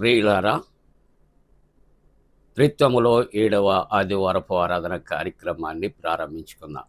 ప్రియులారా, త్రిత్వములో 7వ ఆదివారపు ఆరాధన కార్యక్రమాన్ని ప్రారంభించుకుందాం.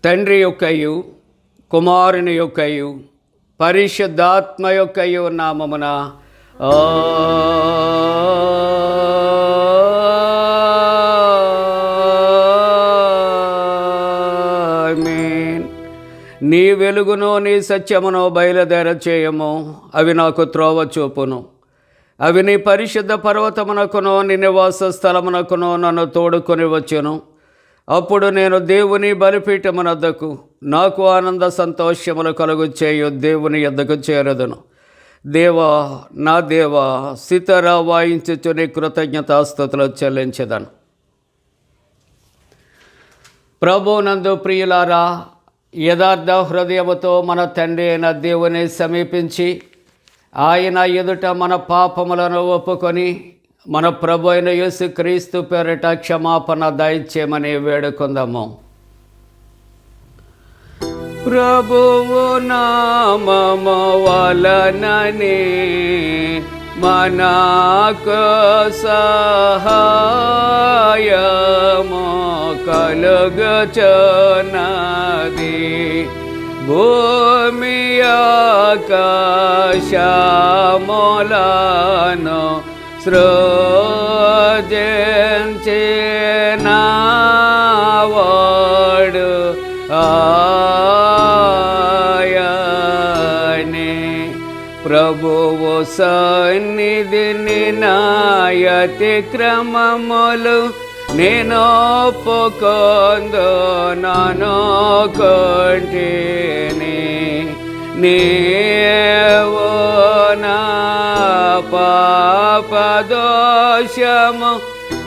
తండ్రి యొక్కయు కుమారుని యొక్కయు పరిశుద్ధాత్మ యొక్కయు నామమున ఆమేన్. నీ వెలుగును నీ సత్యమును బయలుదేర చేయము, అవి నాకు త్రోవ చూపును. అవి నీ పరిశుద్ధ పర్వతమునకును నీ నివాస స్థలమునకును నన్ను తోడుకొని వచ్చును. అప్పుడు నేను దేవుని బలిపీఠమునొద్దకు నాకు ఆనంద సంతోషములు కలుగు చేయు దేవుని యొద్దకు చేరదును. దేవా, నా దేవా, సితారా వాయించుచుని కృతజ్ఞతాస్తుతులు చెల్లించెదను. ప్రభువునందు ప్రియులారా, యథార్థ హృదయముతో మన తండ్రి అయిన దేవుని సమీపించి ఆయన ఎదుట మన పాపములను ఒప్పుకొని మన ప్రభు అయిన యేసుక్రీస్తు పేరిట క్షమాపణ దయచేయమని వేడుకుందాము. ప్రభువు నామము వలననే మనకు సహాయము కలుగుచున్నది. భూమి ఆకాశములను సృజించినవాడు ఆయనే. ప్రభువు సన్నిధిని నాయతి క్రమములు నేను ఒప్పుకొందునను కొంటిని. నీవు నా పాపదోషము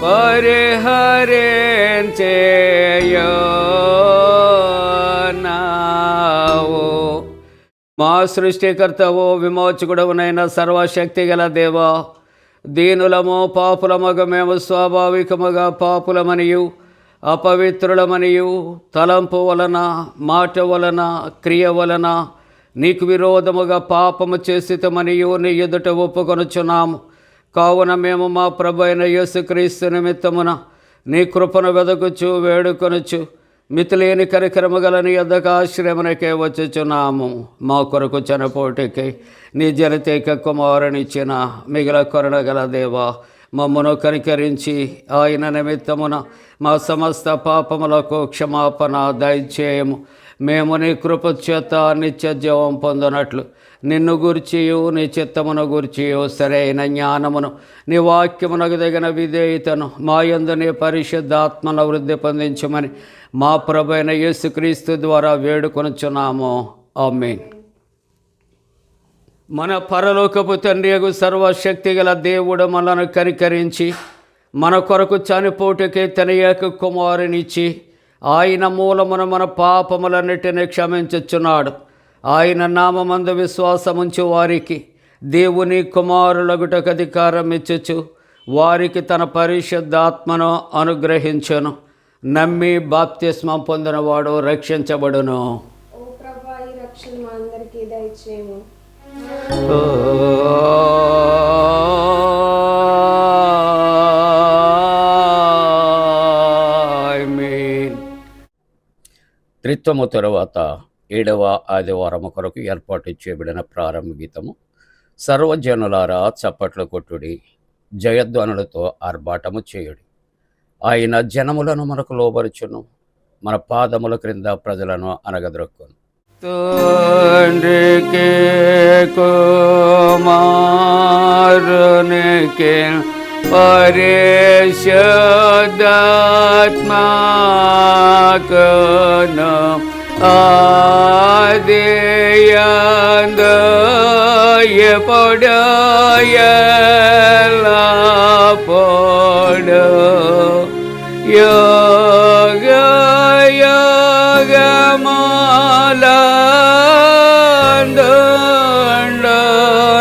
పరిహరించేయున్నావు. మా సృష్టికర్తవు విమోచకుడవునైన సర్వశక్తి గల దేవా, దీనులము పాపులమగు మేము స్వాభావికముగా పాపులమనియు అపవిత్రులమనియు తలంపు వలన మాట వలన క్రియ వలన నీకు విరోధముగా పాపము చేసితమనియు నీ ఎదుట ఒప్పుకొనుచున్నాము. కావున మేము మా ప్రభు అయిన యేసుక్రీస్తు నిమిత్తమున నీ కృపను వెదకుచు వేడుకొనుచు మితిలేని కరికరము గల నీ యొద్దకు ఆశ్రయమునకే వచ్చుచున్నాము. మా కొరకు చనిపోటికి నీ జనతేక కుమారునిచ్చిన మిగిల కరుణగల దేవా, మమ్మను కనికరించి ఆయన నిమిత్తమున మా సమస్త పాపములకు క్షమాపణ దయచేయము. మేము నీ కృప చేత నిత్య జీవం పొందినట్లు నిన్ను గూర్చియు నీ చిత్తమును గూర్చియు సరైన జ్ఞానమును నీ వాక్యమునకు తగిన విధేయతను మా యందు నీ పరిశుద్ధాత్మను వృద్ధి పొందించమని మా ప్రభు అయిన యేసుక్రీస్తు ద్వారా వేడుకొనుచున్నాము. ఆమేన్. మన పరలోకపు తండ్రియగు సర్వశక్తి గల దేవుడు మనను కనికరించి మన కొరకు చనిపోటుకే తన ఏక కుమారునిచ్చి ఆయన మూలమున మన పాపములన్నిటిని క్షమించుచున్నాడు. ఆయన నామమందు విశ్వాసముంచు వారికి దేవుని కుమారులగుటకు అధికారం ఇచ్చుచు వారికి తన పరిశుద్ధాత్మను అనుగ్రహించును. నమ్మి బాప్తిస్మం పొందినవాడు రక్షించబడును. త్రిత్వము తరువాత 7వ ఆదివారము కొరకు ఏర్పాటు చేయబడిన ప్రారంభ గీతము. సర్వజనులారా చప్పట్లు కొట్టుడి, జయధ్వనులతో ఆర్భాటము చేయుడి. ఆయన జనములను మనకు లోబరుచును, మన పాదముల క్రింద ప్రజలను అనగద్రొక్కును. తండ్రికి కుమారునికి పరిశుద్ధాత్మకును ఆదియందు ఎప్పుడు ఎల్లప్పుడు యుగ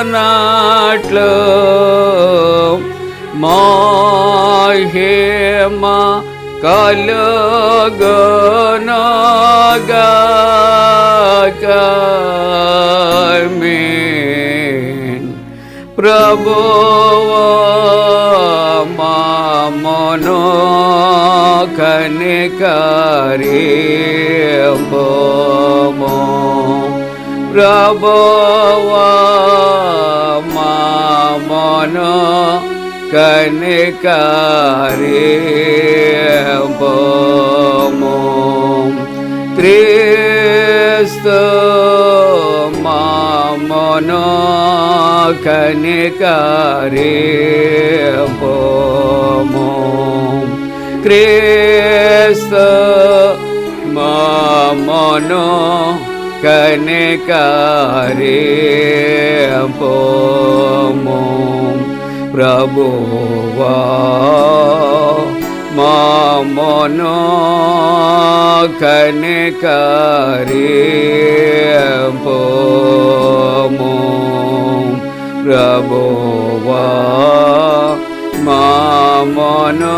యుగములందుండునట్లు మహిమ కలుగునుగాక. ఆమేన్. ప్రభువా మమ్మును కనికరింపుము. ప్రభువా మమ్మును కనికరింపుము. క్రీస్తు మమ్మును కనికరింపుము. క్రీస్తు మమ్మును కనికరింపుము. ప్రభువా మమ్మును కనికరింపుము. ప్రభువా మమ్మును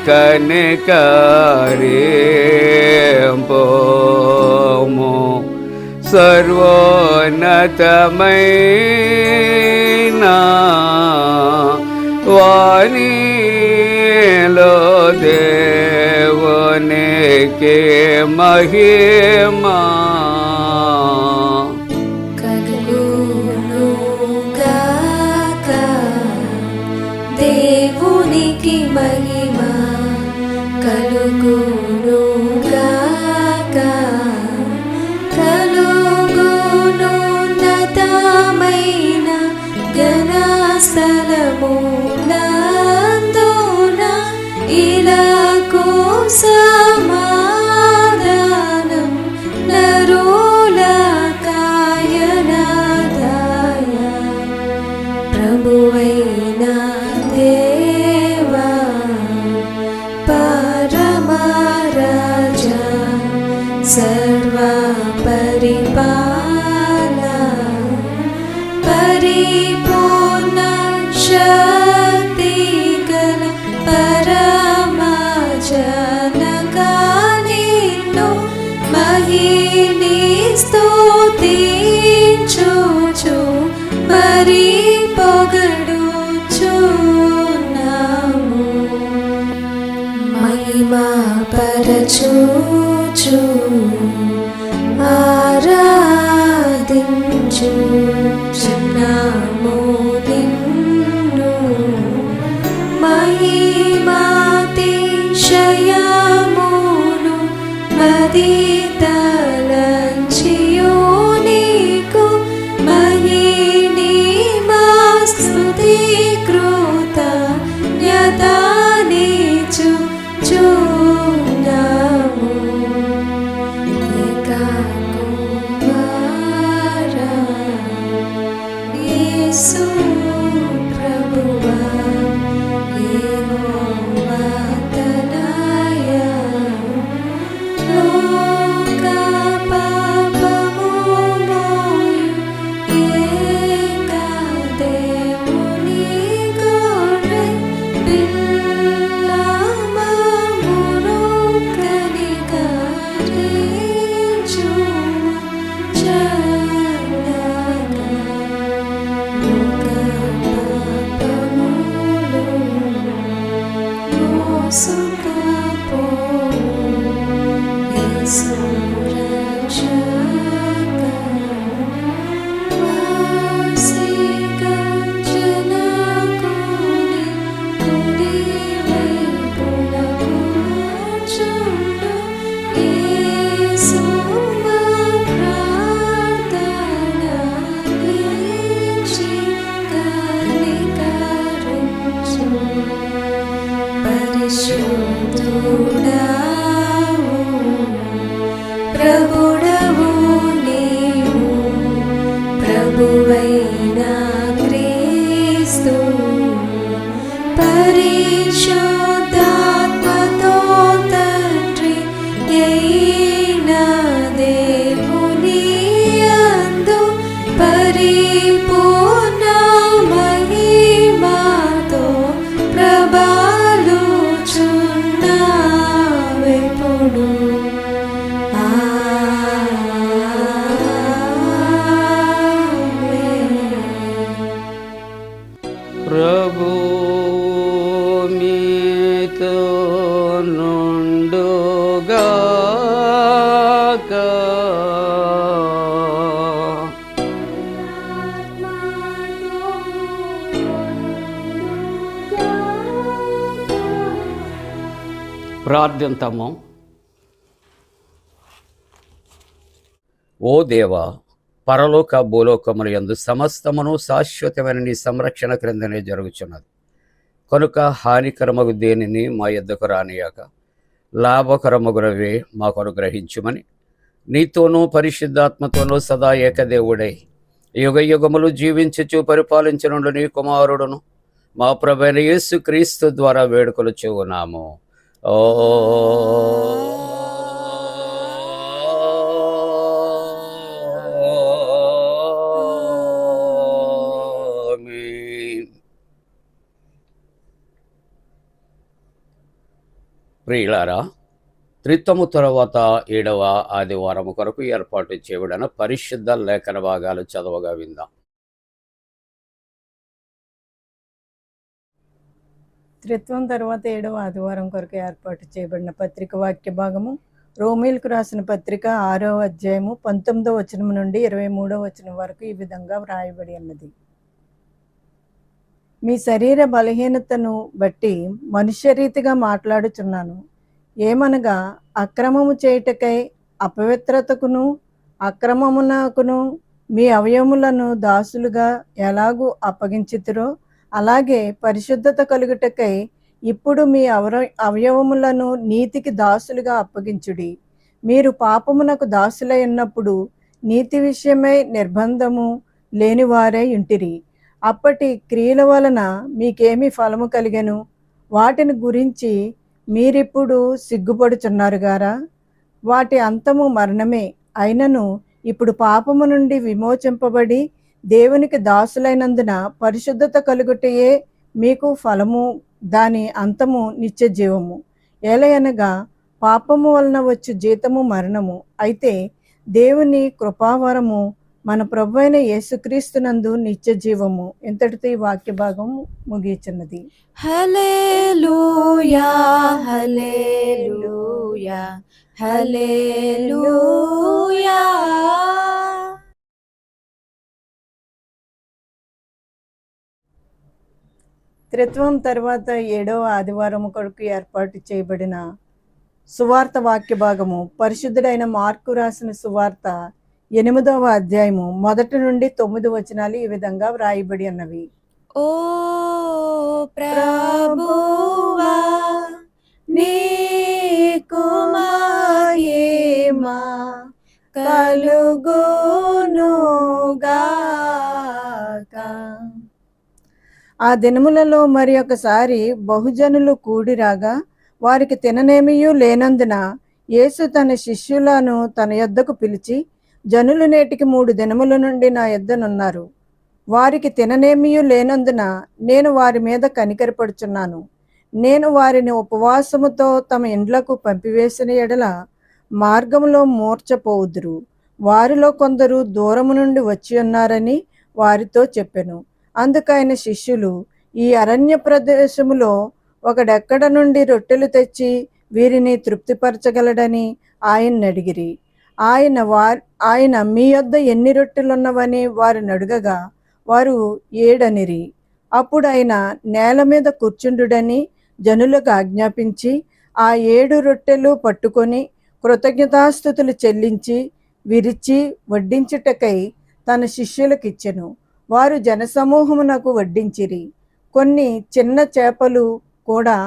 కనికరింపుము. సర్వోన్నతమైన వానిలో దేవునికి మహిమా కలుగునుగాక. దేవునికి మహిమా కలుగునుగాక. కలుగునున్నతమైన ఘనస్థలమునందున ఇలాకు సమాధానం నరులకాయనదాయ. ప్రభువైన దేవా పరమరాజా సర్వ పరిపాల పరిపూర్ణ శక్తి గల పరమజనకా నిన్ను మహిని స్తుతించుచు మరి పొగడుచున్నాము. మహిమా పరచుచు ఆరాధించుచున్నాము నిన్ను. మహిమాతిశయమును మది తలంచియు నీకు మహిని మా స్తుతి కృతజ్ఞతానిచుచున్నాము. ఏకకుమారా యేసు ప్రభువా యెహోవా తనయ లోక పాపము మోయు ఏక దేవుని గొర్రె పిల్ల మమ్మును కనికరించుము చల్లగా. లోక పాపములు మోసుకపోవు యేసు రక్షక. వాసిక జనకుని కుడివైపున కూర్చుండు యేసు మా ప్రార్థన నిలిచి కనికరించు. పరిశుద్ధుడావు ప్రభుడవు నీవు. ప్రభువైన క్రీస్తు పరిశుద్ధాత్మతో తండ్రి అయిన దేవుని యందు పరిపూర్ణ మహిమతో ప్రబలుచున్నావెప్పుడు. ప్రభు మీతో నుండుగాక. ప్రార్థింతము. ఓ దేవా, పరలోక భూలోకముల యందు సమస్తమును శాశ్వతమైన నీ సంరక్షణ క్రిందనే జరుగుచున్నది. కనుక హానికరమగు దేనిని మా యొద్దకు రానియాక లాభకరమగునవే మాకు అనుగ్రహించుమని నీతోనూ పరిశుద్ధాత్మతోనూ సదా ఏకదేవుడై యుగ యుగములు జీవించుచు పరిపాలించనుండు నీ కుమారుడును మా ప్రభువైన యేసు క్రీస్తు ద్వారా వేడుకొలుచు ఉన్నాము. ఆమేన్. ప్రియులారా, త్రిత్వము తరువాత 7వ ఆదివారము కొరకు ఏర్పాటు చేయబడిన పరిశుద్ధ లేఖన భాగాలు చదవగా విందాం. త్రిత్వం తర్వాత 7వ ఆదివారం కొరకు ఏర్పాటు చేయబడిన పత్రిక వాక్య భాగము రోమీలకు రాసిన పత్రిక 6వ అధ్యాయము 19వ వచనం నుండి 23వ వచనం వరకు ఈ విధంగా వ్రాయబడి ఉన్నది. మీ శరీర బలహీనతను బట్టి మనుష్యరీతిగా మాట్లాడుచున్నాను. ఏమనగా అక్రమము చేయుటకై అపవిత్రతకును అక్రమమునకును మీ అవయములను దాసులుగా ఎలాగూ అప్పగించితిరో అలాగే పరిశుద్ధత కలుగుటకై ఇప్పుడు మీ అవయవములను నీతికి దాసులుగా అప్పగించుడి. మీరు పాపమునకు దాసులై ఉన్నప్పుడు నీతి విషయమై నిర్బంధము లేనివారై ఉంటిరి. అప్పటి క్రియల వలన మీకేమి ఫలము కలిగెను? వాటిని గురించి మీరిప్పుడు సిగ్గుపడుచున్నారు గారా? వాటి అంతము మరణమే. అయినను ఇప్పుడు పాపము నుండి విమోచింపబడి దేవునికి దాసులైనందున పరిశుద్ధత కలుగుటయే మీకు ఫలము, దాని అంతము నిత్య జీవము. ఏలయనగా పాపము వలన వచ్చు జీతము మరణము, అయితే దేవుని కృపావరము మన ప్రభువైన యేసుక్రీస్తునందు నిత్య జీవము. ఇంతటితో ఈ వాక్య భాగం ముగియుచున్నది. హల్లెలూయా హల్లెలూయా హల్లెలూయా. త్రిత్వం తర్వాత 7వ ఆదివారం కొరకు ఏర్పాటు చేయబడిన సువార్త వాక్య భాగము పరిశుద్ధుడైన మార్కు రాసిన సువార్త 8వ అధ్యాయము 1 నుండి 9 వచనాలు ఈ విధంగా వ్రాయబడి ఉన్నవి. ఓ ప్రభువా నీకు మహిమ కలుగునుగాక. ఆ దినములలో మరి ఒకసారి బహుజనులు కూడిరాగా వారికి తిననేమియూ లేనందున యేసు తన శిష్యులను తన యొద్దకు పిలిచి, జనులు నేటికి 3 దినముల నుండి నా యొద్దనున్నారు. వారికి తిననేమియూ లేనందున నేను వారి మీద కనికరపడుచున్నాను. నేను వారిని ఉపవాసముతో తమ ఇండ్లకు పంపివేసిన ఎడల మార్గములో మూర్ఛపోవుదురు. వారిలో కొందరు దూరము నుండి వచ్చి ఉన్నారని వారితో చెప్పెను. అందుకైన శిష్యులు, ఈ అరణ్య ప్రదేశములో ఒకడెక్కడ నుండి రొట్టెలు తెచ్చి వీరిని తృప్తిపరచగలడని ఆయన్ని అడిగిరి. ఆయన మీ యొద్ద ఎన్ని రొట్టెలున్నవని వారిని అడుగగా వారు 7 అనిరి. అప్పుడు ఆయన నేల మీద కూర్చుండుడని జనులకు ఆజ్ఞాపించి ఆ 7 రొట్టెలు పట్టుకొని కృతజ్ఞతాస్తుతులు చెల్లించి విరిచి వడ్డించుటకై తన శిష్యులకు ఇచ్చెను. వారు జనసమూహమునకు వడ్డించిరి. కొన్ని చిన్న చేపలు కూడా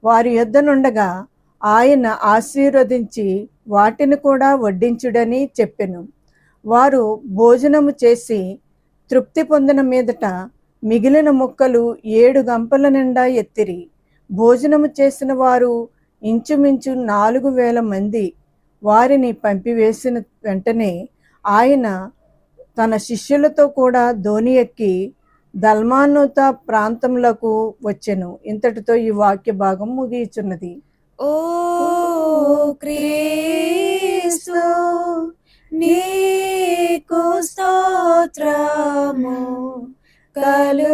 వారి యొద్దనుండగా ఆయన ఆశీర్వదించి వాటిని కూడా వడ్డించుడని చెప్పెను. వారు భోజనము చేసి తృప్తి పొందిన మీదట మిగిలిన ముక్కలు 7 గంపల నిండా ఎత్తిరి. భోజనము చేసిన వారు ఇంచుమించు 4,000 మంది. వారిని పంపివేసిన వెంటనే ఆయన తన శిష్యులతో కూడా దోణి ఎక్కి దల్మానుత ప్రాంతములకు వచ్చెను. ఇంతటితో ఈ వాక్య భాగం ముగియుచున్నది. ఓ క్రీస్తు నీకు స్తోత్రము కలుగునుగాక.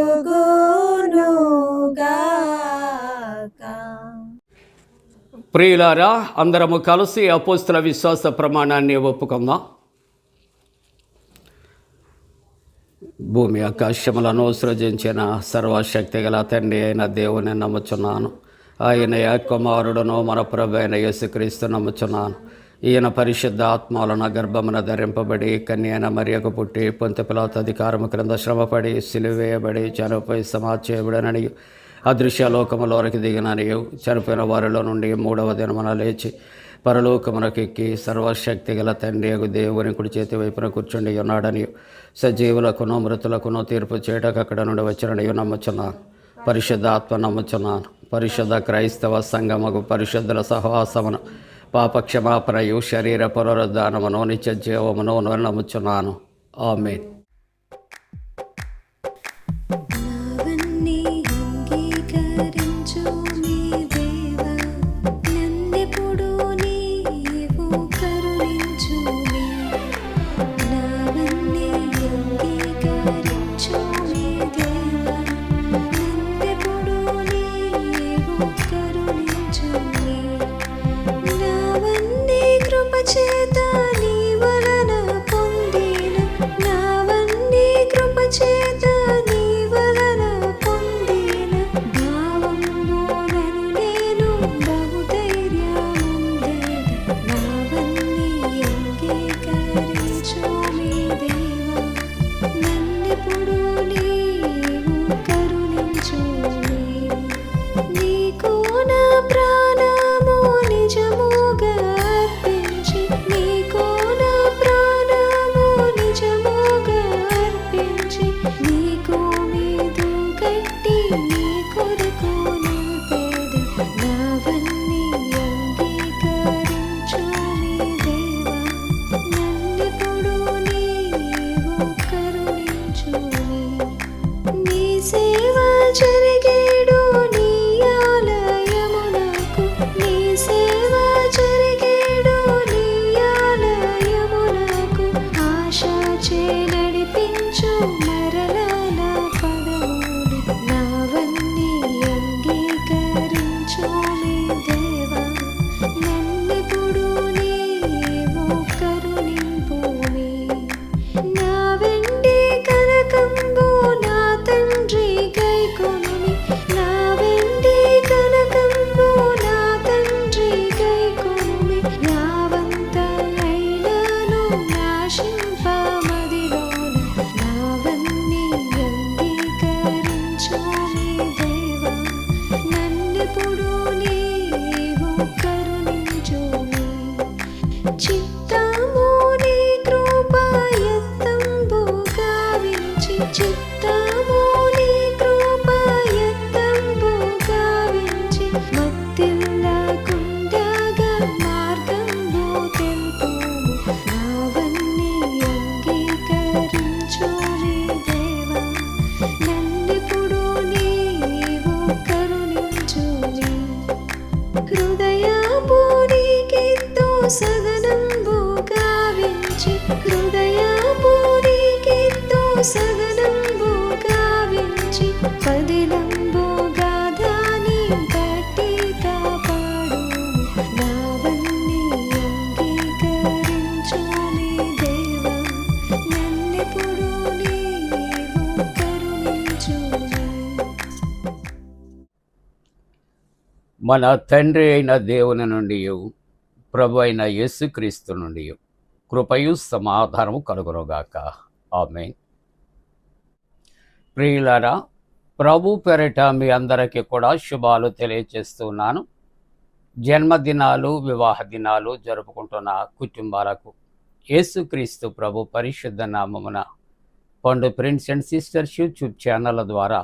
ప్రియులారా, అందరము కలిసి అపోస్తల విశ్వాస ప్రమాణాన్ని ఒప్పుకుందాం. భూమి ఆకాశములను సృజించిన సర్వశక్తి గల తండ్రి అయిన దేవుని నమ్ముచున్నాను. ఆయన కుమారుడును మన ప్రభు అయిన యేసుక్రీస్తు నమ్ముచున్నాను. ఈయన పరిశుద్ధ ఆత్మలను గర్భమున ధరింపబడి కన్యైన మరియకు పుట్టి పొంతె పిలాతు అధికారము క్రింద శ్రమపడి సిలువేయబడి చనిపోయి సమాధి చేయబడనని అదృశ్య లోకములోనికి దిగిననియు చనిపోయిన వారిలో నుండి మూడవ దినమున లేచి పరలోకమునకెక్కి సర్వశక్తి గల తండ్రి యగు దేవుని కుడి చేతి వైపున కూర్చుండి ఉన్నాడనియు సజీవులకును మృతులకును తీర్పు చేయటకు అక్కడ నుండి వచ్చిననియు నమ్ముచున్నాను. పరిశుద్ధాత్మ నమ్ముచున్నాను. పరిశుద్ధ క్రైస్తవ సంఘముకు పరిశుద్ధుల సహవాసమును పాపక్షమాపణయు శరీర పునరుద్ధానమును నిత్య జీవమును నమ్ముచున్నాను. ఆమేన్. నావన్నీ అంగీకరించు నీ దేవా, నన్నెప్పుడు నీవు కరుణించుమి. నావన్నీ అంగీకరించు నీ దేవా, నన్నెప్పుడు నీవు కరుణించుమి. నావన్నీ కృపచేత నీ వలన పొందిన, నావన్నీ కృపచేత నీ వలన పొందిన భావములను నేను బహుధైర్యముందేద. నావన్నీ అంగీకరించు నీ దేవా, నన్నెప్పుడు నీవు కరుణించుమి. నీకు నా ప్రాణము నిజముగా అర్పించి, నీకు నా ప్రాణము నిజముగా అర్పించి, నీకు మీదు కట్టి నీ కొరకు నిలిపేద. నావన్నీ అంగీకరించు నీ దేవా, నన్నెప్పుడు నీవు కరుణించుమి. నీ సేవ జరిగేడు నీ ఆలయమునకు, నీ సేవ జరిగేడు నీ ఆలయమునకు, ఆశచే నడిపించు మరలా నా పదములు. నావన్నీ అంగీకరించు నీ దేవా, నన్నెప్పుడు నీవు కరుణింపుమి. నా వెండి కనకంబు నా తండ్రి గైకొనుమి, నా వెండి కనకంబు నా తండ్రి గైకొనుమి. యావంతైనను నాశింపమదిలోన, నావన్నీ అంగీకరించు నీ దేవా, నన్నెప్పుడు నీవు కరుణించుమి. చిత్తము నీ కృప ఎత్తంబు గావించి, చిత్తము నీ కృప ఎత్తంబు గావించి, మత్తిల్లకుండగా మార్గంబు తెలుపుము. నావన్నీ అంగీకరించు నీ దేవా, నన్నెప్పుడు నీవు కరుణించుమి. హృదయపూరికితో సగనంబు గావించి, హృదయపూరికితో సగనంబు గావించి, పదిలంబు గాధాని బట్టి కాపాడుము. నావన్నీ అంగీకరించు నీ దేవా, నన్నెప్పుడు నీవు కరుణించుమి. మన తండ్రి అయిన దేవుని నుండి ప్రభు అయిన యేసుక్రీస్తు నుండి కృపయు సమాధానము కలుగునుగాక. ఆమేన్. ప్రియులారా, ప్రభు పేరిట మీ అందరికీ కూడా శుభాలు తెలియజేస్తున్నాను. జన్మదినాలు, వివాహ దినాలు జరుపుకుంటున్న కుటుంబాలకు యేసుక్రీస్తు ప్రభు పరిశుద్ధ నామమున పండు ప్రిన్స్ అండ్ సిస్టర్స్ యూట్యూబ్ ఛానళ్ళ ద్వారా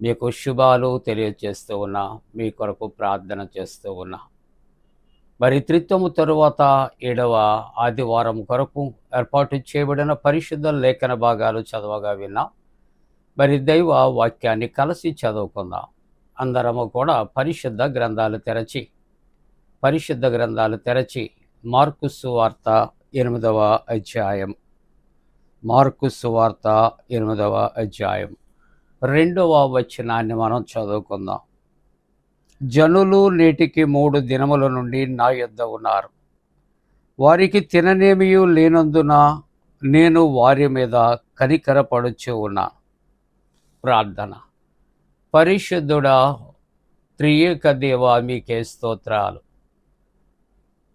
మీకు శుభాలు తెలియజేస్తూ ఉన్నా, మీ కొరకు ప్రార్థన చేస్తూ ఉన్నా. మరి త్రిత్వము తరువాత 7వ ఆదివారం కొరకు ఏర్పాటు చేయబడిన పరిశుద్ధ లేఖన భాగాలు చదవగా విన్నా. మరి దైవ వాక్యాన్ని కలిసి చదువుకుందాం. అందరము కూడా పరిశుద్ధ గ్రంథాలు తెరచి మార్కు సువార్త 8వ అధ్యాయం, మార్కు సువార్త 8వ అధ్యాయం 2వ వచనాన్ని మనం చదువుకుందాం. జనులు నేటికి 3 దినముల నుండి నా యొద్ద ఉన్నారు. వారికి తిననేమియూ లేనందున నేను వారి మీద కనికరపడుచు ఉన్నాను. ప్రార్థన. పరిశుద్ధుడా, త్రియేక దేవా, మీకే స్తోత్రాలు.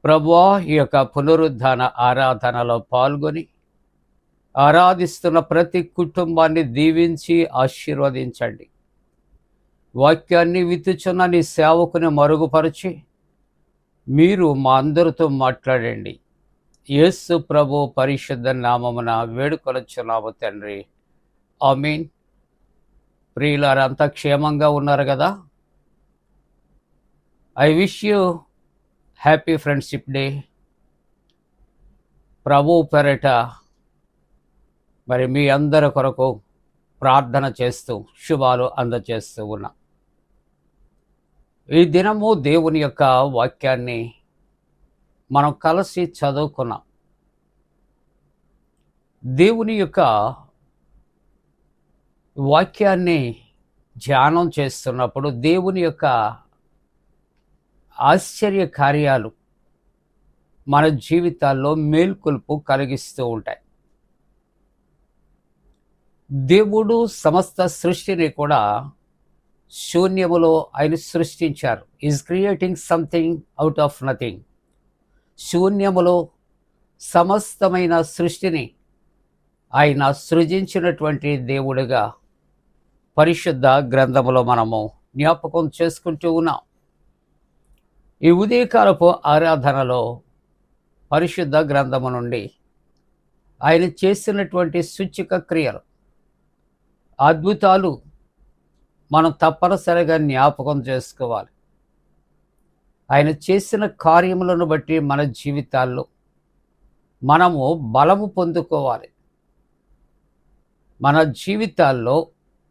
ప్రభువా, ఈ యొక్క పునరుద్ధాన ఆరాధనలో పాల్గొని ఆరాధిస్తున్న ప్రతి కుటుంబాన్ని దీవించి ఆశీర్వదించండి. వాక్యాన్ని విత్తుచున్న నీ సేవకుని మరుగుపరిచి మీరు మా అందరితో మాట్లాడండి. యేసు ప్రభు పరిశుద్ధ నామమున వేడుకొనుచున్నాము తండ్రి, ఆమేన్. ప్రియులారా, అంతా క్షేమంగా ఉన్నారు కదా? I wish you happy friendship day. ప్రభు పెరట మరి మీ అందరి కొరకు ప్రార్థన చేస్తూ శుభాలు అందజేస్తూ ఉన్నా. ఈ దినము దేవుని యొక్క వాక్యాన్ని మనం కలిసి చదువుకున్నాం. దేవుని యొక్క వాక్యాన్ని ధ్యానం చేస్తున్నప్పుడు దేవుని యొక్క ఆశ్చర్య కార్యాలు మన జీవితాల్లో మేల్కొల్పు కలిగిస్తూ ఉంటాయి. దేవుడు సమస్త సృష్టిని కూడా శూన్యములో ఆయన సృష్టించారు. Is creating something out of nothing. శూన్యములో సమస్తమైన సృష్టిని ఆయన సృజించినటువంటి దేవుడిగా పరిశుద్ధ గ్రంథములో మనము జ్ఞాపకం చేసుకుంటూ ఉన్నాం. ఈ ఉదయకాలపు ఆరాధనలో పరిశుద్ధ గ్రంథము నుండి ఆయన చేసినటువంటి సూచక క్రియలు, అద్భుతాలు మనం తప్పనిసరిగా జ్ఞాపకం చేసుకోవాలి. ఆయన చేసిన కార్యములను బట్టి మన జీవితాల్లో మనము బలము పొందుకోవాలి. మన జీవితాల్లో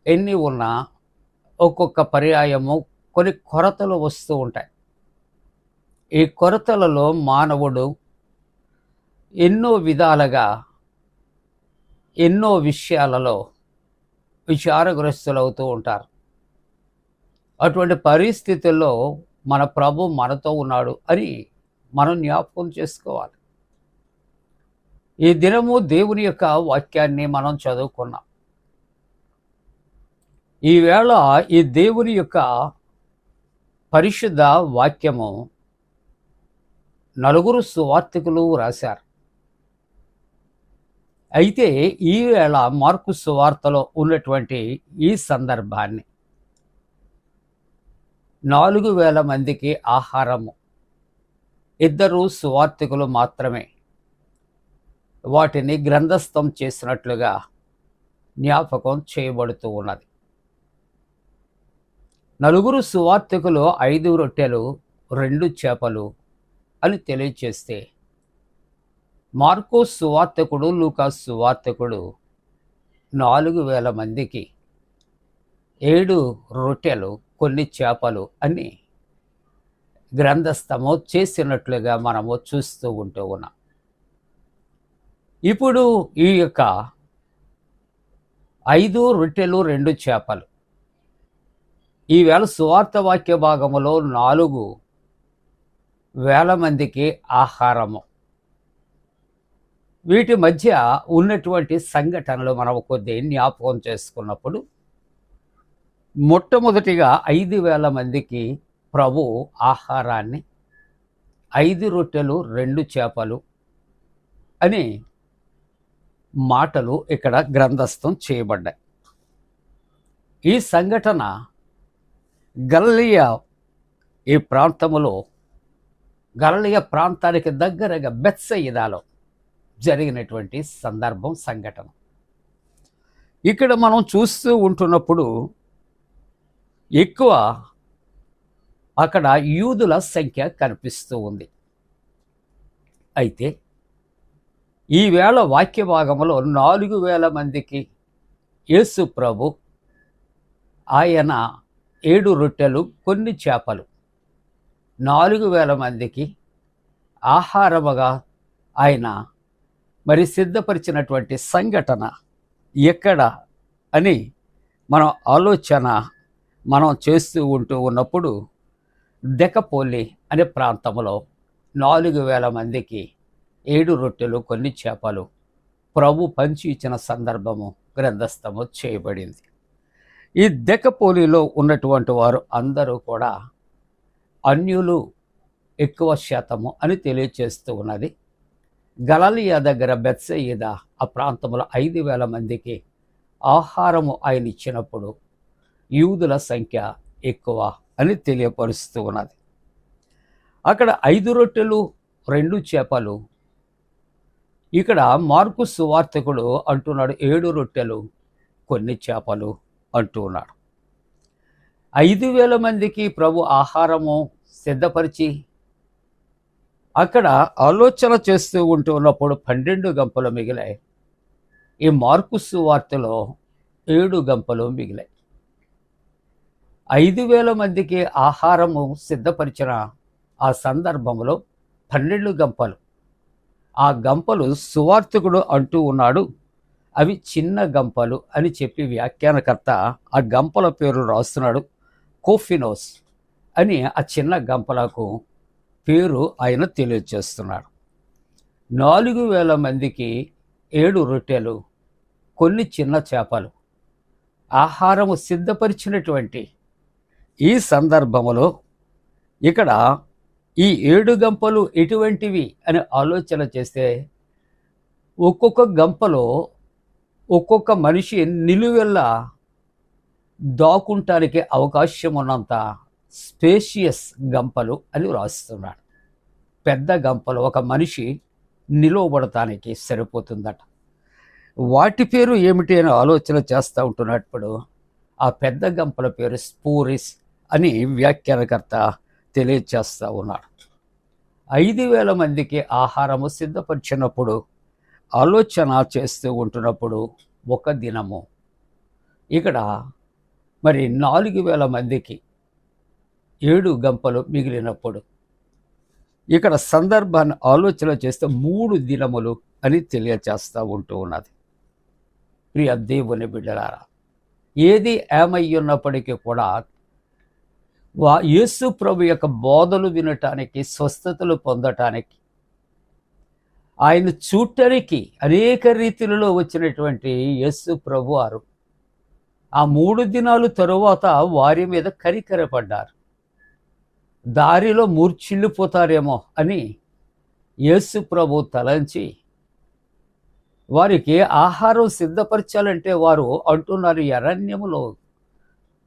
ఎన్ని ఉన్నా ఒక్కొక్క పర్యాయము కొన్ని కొరతలు వస్తూ ఉంటాయి. ఈ కొరతలలో మానవుడు ఎన్నో విధాలుగా ఎన్నో విషయాలలో విచారగ్రస్తులవుతూ ఉంటారు. అటువంటి పరిస్థితుల్లో మన ప్రభు మనతో ఉన్నాడు అని మనం జ్ఞాపకం చేసుకోవాలి. ఈ దినము దేవుని యొక్క వాక్యాన్ని మనం చదువుకున్నాం. ఈవేళ ఈ దేవుని యొక్క పరిశుద్ధ వాక్యము నలుగురు సువార్తికులు రాశారు. అయితే ఈవేళ మార్కు సువార్తలో ఉన్నటువంటి ఈ సందర్భాన్ని 4,000 మందికి ఆహారము, 2 సువార్తికులు మాత్రమే వాటిని గ్రంథస్థం చేసినట్లుగా జ్ఞాపకం చేయబడుతూ ఉన్నది. 4 సువార్తికులు 5 రొట్టెలు 2 చేపలు అని తెలియచేస్తే, మార్కు సువార్తికుడు లూకా సువార్తికుడు 4,000 మందికి 7 రొట్టెలు కొన్ని చేపలు అని గ్రంథస్థము చేసినట్లుగా మనము చూస్తూ ఉంటూ ఉన్నాం. ఇప్పుడు ఈ యొక్క 5 రొట్టెలు 2 చేపలు ఈవేళ సువార్త వాక్య భాగములో 4,000 మందికి ఆహారము. వీటి మధ్య ఉన్నటువంటి సంఘటనలు మనం కొద్ది జ్ఞాపకం చేసుకున్నప్పుడు, మొట్టమొదటిగా 5,000 మందికి ప్రభు ఆహారాన్ని 5 రొట్టెలు 2 చేపలు అని మాటలు ఇక్కడ గ్రంథస్థం చేయబడ్డాయి. ఈ సంఘటన గలిలయ ఈ ప్రాంతములో, గలిలయ ప్రాంతానికి దగ్గరగా బెత్సయిదాలో జరిగినటువంటి సంఘటన. ఇక్కడ మనం చూస్తూ ఉంటున్నప్పుడు ఎక్కువ అక్కడ యూదుల సంఖ్య కనిపిస్తూ ఉంది. అయితే ఈవేళ వాక్య భాగంలో 4,000 మందికి యేసు ప్రభు ఆయన 7 రొట్టెలు కొన్ని చేపలు 4,000 మందికి ఆహారముగా ఆయన మరి సిద్ధపరిచినటువంటి సంఘటన ఎక్కడ అని మనం చేస్తూ ఉంటూ ఉన్నప్పుడు, దెకపోలి అనే ప్రాంతంలో 4,000 మందికి 7 రొట్టెలు కొన్ని చేపలు ప్రభు పంచి ఇచ్చిన సందర్భము గ్రంథస్థము చేయబడింది. ఈ దెకపోలిలో ఉన్నటువంటి వారు అందరూ కూడా అన్యులు ఎక్కువ శాతము అని తెలియచేస్తూ ఉన్నది. గలిలయ దగ్గర బెత్సయిదా ఆ ప్రాంతంలో 5,000 మందికి ఆహారము ఆయన ఇచ్చినప్పుడు యూదుల సంఖ్య ఎక్కువ అని తెలియపరుస్తూ ఉన్నది. అక్కడ 5 రొట్టెలు 2 చేపలు, ఇక్కడ మార్కు సువార్తికుడు అంటున్నాడు 7 రొట్టెలు కొన్ని చేపలు అంటూ ఉన్నాడు. 5,000 మందికి ప్రభు ఆహారము సిద్ధపరిచి అక్కడ ఆలోచన చేస్తూ ఉంటూ ఉన్నప్పుడు 12 గంపలు మిగిలాయి. ఈ మార్కు సువార్తలో 7 గంపలు మిగిలాయి. 5,000 మందికి ఆహారము సిద్ధపరిచిన ఆ సందర్భంలో 12 గంపలు. ఆ గంపలు సువార్తికుడు అంటూ ఉన్నాడు అవి చిన్న గంపలు అని చెప్పి వ్యాఖ్యానకర్త ఆ గంపల పేరు రాస్తున్నాడు. కోఫినోస్ అని ఆ చిన్న గంపలకు పేరు ఆయన తెలియజేస్తున్నాడు. 4,000 మందికి 7 రొట్టెలు కొన్ని చిన్న చేపలు ఆహారము సిద్ధపరిచినటువంటి ఈ సందర్భంలో ఇక్కడ ఈ 7 గంపలు ఎటువంటివి అని ఆలోచన చేస్తే ఒక్కొక్క గంపలో ఒక్కొక్క మనిషి నిలువెల్లా దాక్కుంటానికి అవకాశం ఉన్నంత స్పేషియస్ గంపలు అని రాస్తున్నాడు. పెద్ద గంపలు ఒక మనిషి నిలువబడటానికి సరిపోతుందట. వాటి పేరు ఏమిటి అని ఆలోచన చేస్తూ ఉంటున్నప్పుడు ఆ పెద్ద గంపల పేరు స్పూరిస్ అని వ్యాఖ్యానకర్త తెలియచేస్తూ ఉన్నాడు. 5,000 మందికి ఆహారము సిద్ధపరిచినప్పుడు ఆలోచన చేస్తూ ఉంటున్నప్పుడు ఒక దినము ఇక్కడ మరి 4,000 మందికి 7 గంపలు మిగిలినప్పుడు ఇక్కడ సందర్భాన్ని ఆలోచన చేస్తే 3 దినములు అని తెలియచేస్తూ ఉంటూ ఉన్నది. ప్రియ దేవుని బిడ్డలారా, ఏది ఏమయ్యున్నప్పటికీ కూడా యేసు ప్రభు యొక్క బోధలు వినటానికి, స్వస్థతలు పొందటానికి, ఆయన చూడటానికి అనేక రీతిలలో వచ్చినటువంటి యేసు ప్రభు వారు ఆ 3 దినాలు తరువాత వారి మీద కనికరపడ్డారు. దారిలో మూర్ఛిల్లిపోతారేమో అని యేసు ప్రభు తలంచి వారికి ఆహారం సిద్ధపరచాలంటే వారు అంటున్నారు, అరణ్యములో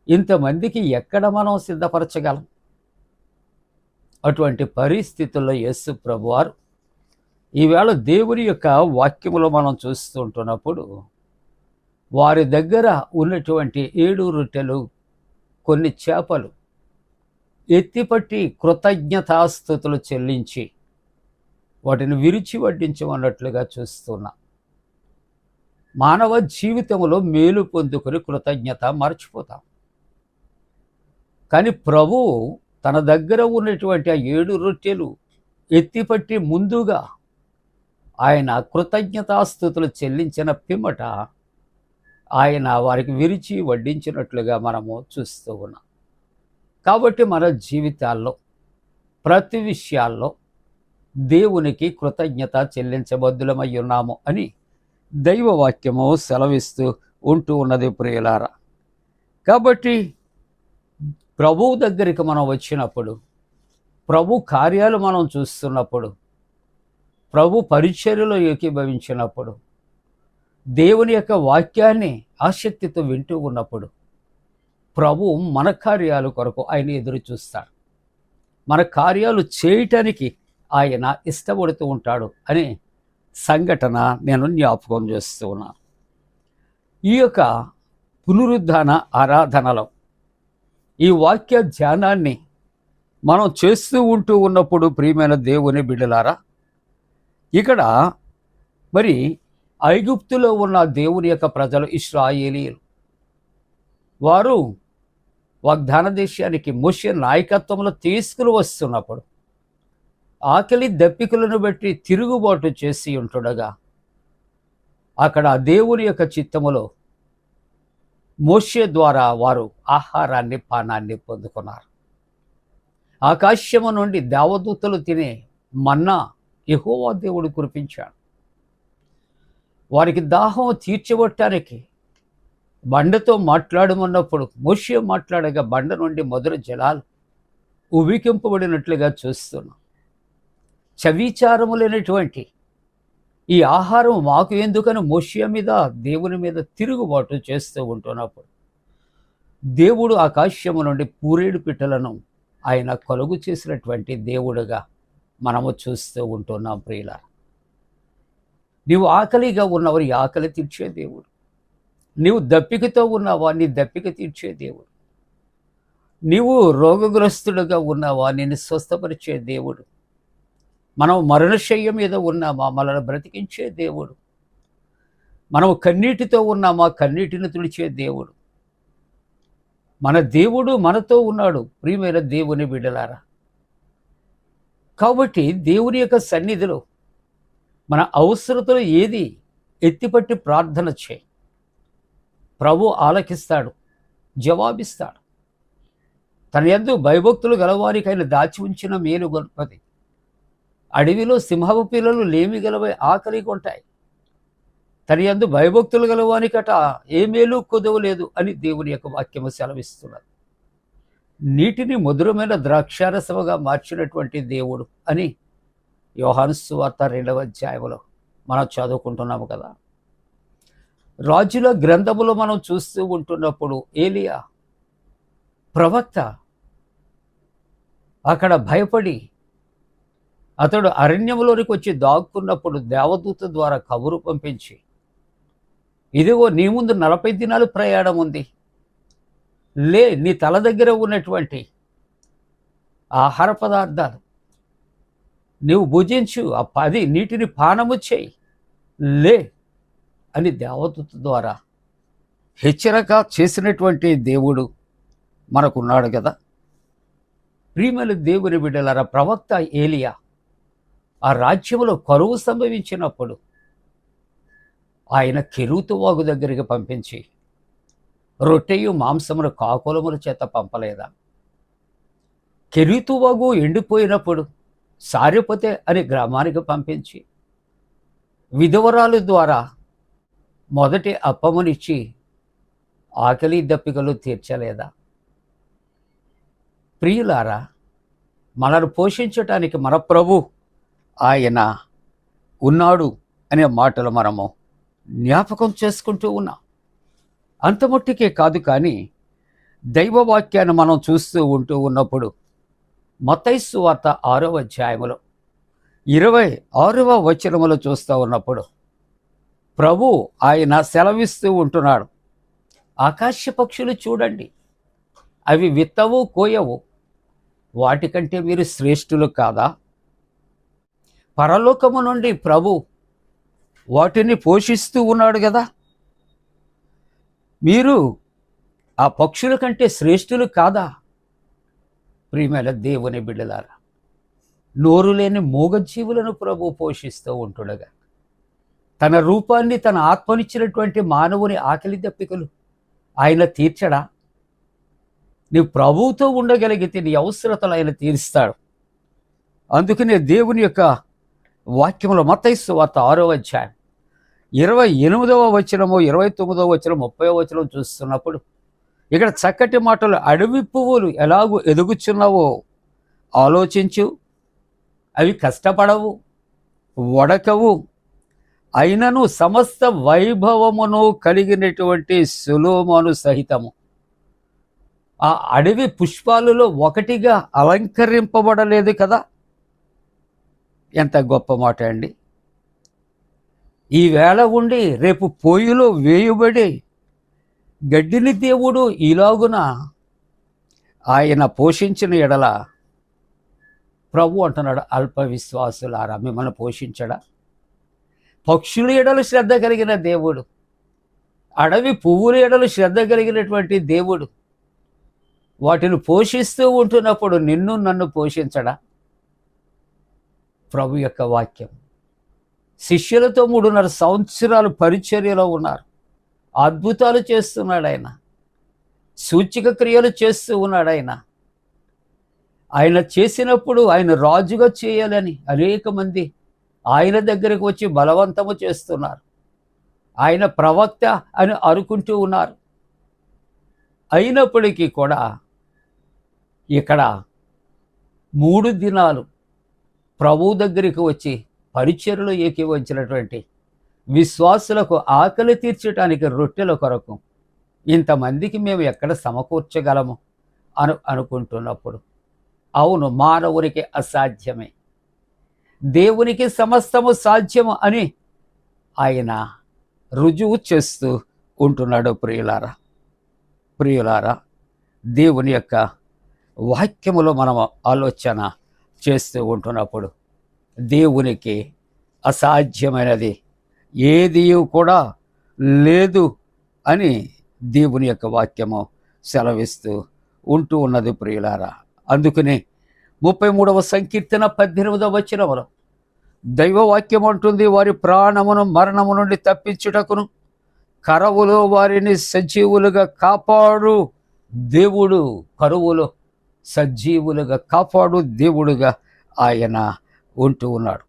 ఇంతమందికి ఎక్కడ మనం సిద్ధపరచగలం? అటువంటి పరిస్థితుల్లో యేసు ప్రభువారు ఈవేళ దేవుని యొక్క వాక్యములో మనం చూస్తుంటున్నప్పుడు వారి దగ్గర ఉన్నటువంటి 7 రొట్టెలు కొన్ని చేపలు ఎత్తిపట్టి కృతజ్ఞతాస్తుతులు చెల్లించి వాటిని విరిచి వడ్డించమన్నట్లుగా చూస్తున్నా. మానవ జీవితంలో మేలు పొందుకొని కృతజ్ఞత మర్చిపోతాం. కానీ ప్రభువు తన దగ్గర ఉన్నటువంటి ఆ 7 రొట్టెలు ఎత్తిపట్టి ముందుగా ఆయన కృతజ్ఞతాస్తుతులు చెల్లించిన పిమ్మట ఆయన వారికి విరిచి వడ్డించినట్లుగా మనము చూస్తూ ఉన్నాం. కాబట్టి మన జీవితాల్లో ప్రతి విషయాల్లో దేవునికి కృతజ్ఞత చెల్లించబద్దులమై ఉన్నాము అని దైవవాక్యము సెలవిస్తూ ఉంటూ ఉన్నది ప్రియులారా. కాబట్టి ప్రభువు దగ్గరికి మనం వచ్చినప్పుడు, ప్రభు కార్యాలు మనం చూస్తున్నప్పుడు, ప్రభు పరిచర్యలో ఏకీభవించినప్పుడు, దేవుని యొక్క వాక్యాన్ని ఆసక్తితో వింటూ ఉన్నప్పుడు ప్రభు మన కార్యాలు కొరకు ఆయన ఎదురు చూస్తాడు. మన కార్యాలు చేయటానికి ఆయన ఇష్టపడుతూ ఉంటాడు అనే సంఘటన నేను జ్ఞాపకం చేస్తూ ఉన్నాను. ఈ యొక్క పునరుద్ధాన ఆరాధనలో ఈ వాక్య ధ్యానాన్ని మనం చేస్తూ ఉంటూ ఉన్నప్పుడు ప్రియమైన దేవుని బిడ్డలారా, ఇక్కడ మరి ఐగుప్తులో ఉన్న దేవుని యొక్క ప్రజలు ఇశ్రాయేలీయులు వారు వాగ్దాన దేశానికి మోషే నాయకత్వంలో తీసుకుని వస్తున్నప్పుడు ఆకలి దప్పికలను బట్టి తిరుగుబాటు చేసి ఉంటుండగా అక్కడ దేవుని యొక్క చిత్తములో మోషే ద్వారా వారు ఆహారాన్ని పానాన్ని పొందుకున్నారు. ఆకాశము నుండి దేవదూతలు తినే మన్నా యెహోవా దేవుడు కురిపించాడు. వారికి దాహం తీర్చబట్టడానికి బండతో మాట్లాడమన్నప్పుడు మోషే మాట్లాడగా బండ నుండి మధుర జలాలు ఉబికింపబడినట్లుగా చూస్తున్నాం. చవిచారము లేనటువంటి ఈ ఆహారం మాకు ఎందుకని మోషే మీద దేవుని మీద తిరుగుబాటు చేస్తూ ఉంటున్నప్పుడు దేవుడు ఆకాశము నుండి పూరేడు పిట్టలను ఆయన కలుగు చేసినటువంటి దేవుడుగా మనము చూస్తూ ఉంటున్నాం ప్రియుల. నీవు ఆకలిగా ఉన్నవారి ఆకలి తీర్చే దేవుడు. నీవు దప్పికతో ఉన్నావా, నీ దప్పిక తీర్చే దేవుడు. నీవు రోగగ్రస్తుడుగా ఉన్నావా, నిన్ను స్వస్థపరిచే దేవుడు. మనం మరణశయ్య మీద ఉన్నామా, మనల్ని బ్రతికించే దేవుడు. మనం కన్నీటితో ఉన్నామా, కన్నీటిని తుడిచే దేవుడు. మన దేవుడు మనతో ఉన్నాడు ప్రియమైన దేవుని బిడ్డలారా. కాబట్టి దేవుని యొక్క సన్నిధిలో మన అవసరతలు ఏది ఎత్తిపట్టి ప్రార్థన చేయి. ప్రభు ఆలకిస్తాడు, జవాబిస్తాడు. తన యందు భయభక్తులు గలవారికి ఆయన దాచి ఉంచిన మేలు గొప్పది. అడవిలో సింహపు పిల్లలు లేమి గలవై ఆకలి కొంటాయి. తన యందు భయభక్తులు గలవానికట ఏ మేలు కొదవలేదు అని దేవుని యొక్క వాక్యము సెలవిస్తున్నది. నీటిని మధురమైన ద్రాక్షారసముగా మార్చినటువంటి దేవుడు అని యోహాను సువార్త 2వ అధ్యాయంలో మనం చదువుకుంటున్నాము కదా. రాజుల గ్రంథములో మనం చూస్తూ ఉంటున్నప్పుడు ఏలియా ప్రవక్త అక్కడ భయపడి అతడు అరణ్యంలోనికి వచ్చి దాక్కున్నప్పుడు దేవదూత ద్వారా కబురు పంపించి, ఇదిగో నీ ముందు 40 దినాలు ప్రయాణం ఉంది, లే నీ తల దగ్గర ఉన్నటువంటి ఆహార పదార్థాలు నీవు భుజించు, ఆ 10 నీటిని పానము చేయి, లే అని దేవదూత ద్వారా హెచ్చరిక చేసినటువంటి దేవుడు మనకున్నాడు కదా. ప్రియమైన దేవుని బిడ్డలారా, ప్రవక్త ఏలియా ఆ రాజ్యంలో కరువు సంభవించినప్పుడు ఆయన కెరూతు వాగు దగ్గరికి పంపించి రొట్టెయు మాంసమును కాకులముల చేత పంపలేదా? కెరూతు వాగు ఎండిపోయినప్పుడు సారెపోతే అనే గ్రామానికి పంపించి విధవరాలు ద్వారా మొదటి అప్పమునిచ్చి ఆకలి దప్పికలు తీర్చలేదా? ప్రియులారా, మనను పోషించటానికి మన ప్రభు ఆయన ఉన్నాడు అనే మాటలు మనము జ్ఞాపకం చేసుకుంటూ ఉన్నాం. అంతమట్టుకే కాదు, కానీ దైవవాక్యాన్ని మనం చూస్తూ ఉంటూ ఉన్నప్పుడు మత్తయి సువార్త 6వ అధ్యాయములో 26వ వచనములో చూస్తూ ఉన్నప్పుడు ప్రభు ఆయన సెలవిస్తూ ఉంటున్నాడు, ఆకాశ పక్షులు చూడండి, అవి విత్తవు కోయవు, వాటికంటే మీరు శ్రేష్ఠులు కాదా? పరలోకము నుండి ప్రభు వాటిని పోషిస్తూ ఉన్నాడు కదా, మీరు ఆ పక్షుల కంటే శ్రేష్ఠులు కాదా? ప్రియమైన దేవుని బిడ్డలారా, నోరు లేని మూగజీవులను ప్రభు పోషిస్తూ ఉంటుండగా తన రూపాన్ని, తన ఆత్మనిచ్చినటువంటి మానవుని ఆకలి దప్పికలు ఆయన తీర్చడా? నీవు ప్రభువుతో ఉండగలిగితే నీ అవసరతలు ఆయన తీరుస్తాడు. అందుకనే దేవుని యొక్క వాక్యంలో మత్తయి సువార్త 6వ అధ్యాయం 28వ వచనము, 29వ వచనం, 30వ వచనం చూస్తున్నప్పుడు ఇక్కడ చక్కటి మాటలు, అడవి పువ్వులు ఎలాగూ ఎదుగుచున్నావో ఆలోచించు, అవి కష్టపడవు, వడకవు, అయినను సమస్త వైభవమును కలిగినటువంటి సొలొమోను సహితము ఆ అడవి పుష్పాలలో ఒకటిగా అలంకరింపబడలేదు కదా. ఎంత గొప్ప మాట అండి! ఈవేళ ఉండి రేపు పోయిలో వేయుబడి గడ్డిని దేవుడు ఇలాగున ఆయన పోషించిన ఎడల ప్రభు అంటున్నాడు, అల్ప విశ్వాసులారా మిమ్మల్ని పోషించడా? పక్షుల ఎడలు శ్రద్ధ కలిగిన దేవుడు, అడవి పువ్వుల ఎడలు శ్రద్ధ కలిగినటువంటి దేవుడు వాటిని పోషిస్తూ ఉంటున్నప్పుడు నిన్ను నన్ను పోషించడా? ప్రభు యొక్క వాక్యం. శిష్యులతో 3.5 సంవత్సరాలు పరిచర్యలో ఉన్నారు, అద్భుతాలు చేస్తున్నాడు ఆయన, సూచక క్రియలు చేస్తూ ఉన్నాడు ఆయన. ఆయన చేసినప్పుడు ఆయన రాజుగా చేయాలని అనేక మంది ఆయన దగ్గరకు వచ్చి బలవంతము చేస్తున్నారు. ఆయన ప్రవక్త అని అనుకుంటూ ఉన్నారు. అయినప్పటికీ కూడా ఇక్కడ 3 దినాలు ప్రభు దగ్గరికి వచ్చి పరిచర్యలో ఏకీభవించినటువంటి విశ్వాసులకు ఆకలి తీర్చడానికి రొట్టెల కొరకు ఇంతమందికి మేము ఎక్కడ సమకూర్చగలము అనుకుంటున్నప్పుడు, అవును, మానవునికి అసాధ్యమే, దేవునికి సమస్తము సాధ్యము అని ఆయన రుజువు చేస్తూ ఉంటున్నాడు. ప్రియులారా, దేవుని యొక్క వాక్యములో మనం ఆలోచన చేస్తూ ఉంటున్నప్పుడు దేవునికి అసాధ్యమైనది ఏది కూడా లేదు అని దేవుని యొక్క వాక్యము సెలవిస్తూ ఉంటూ ఉన్నది. ప్రియులారా, అందుకనే 33వ సంకీర్తన 18వ వచనములో దైవవాక్యం అంటుంది, వారి ప్రాణమును మరణము నుండి తప్పించుటకును కరువులో వారిని సజీవులుగా కాపాడు దేవుడు, కరువులో సజీవులుగా కాపాడు దేవుడుగా ఆయన ఉంటూ ఉన్నాడు.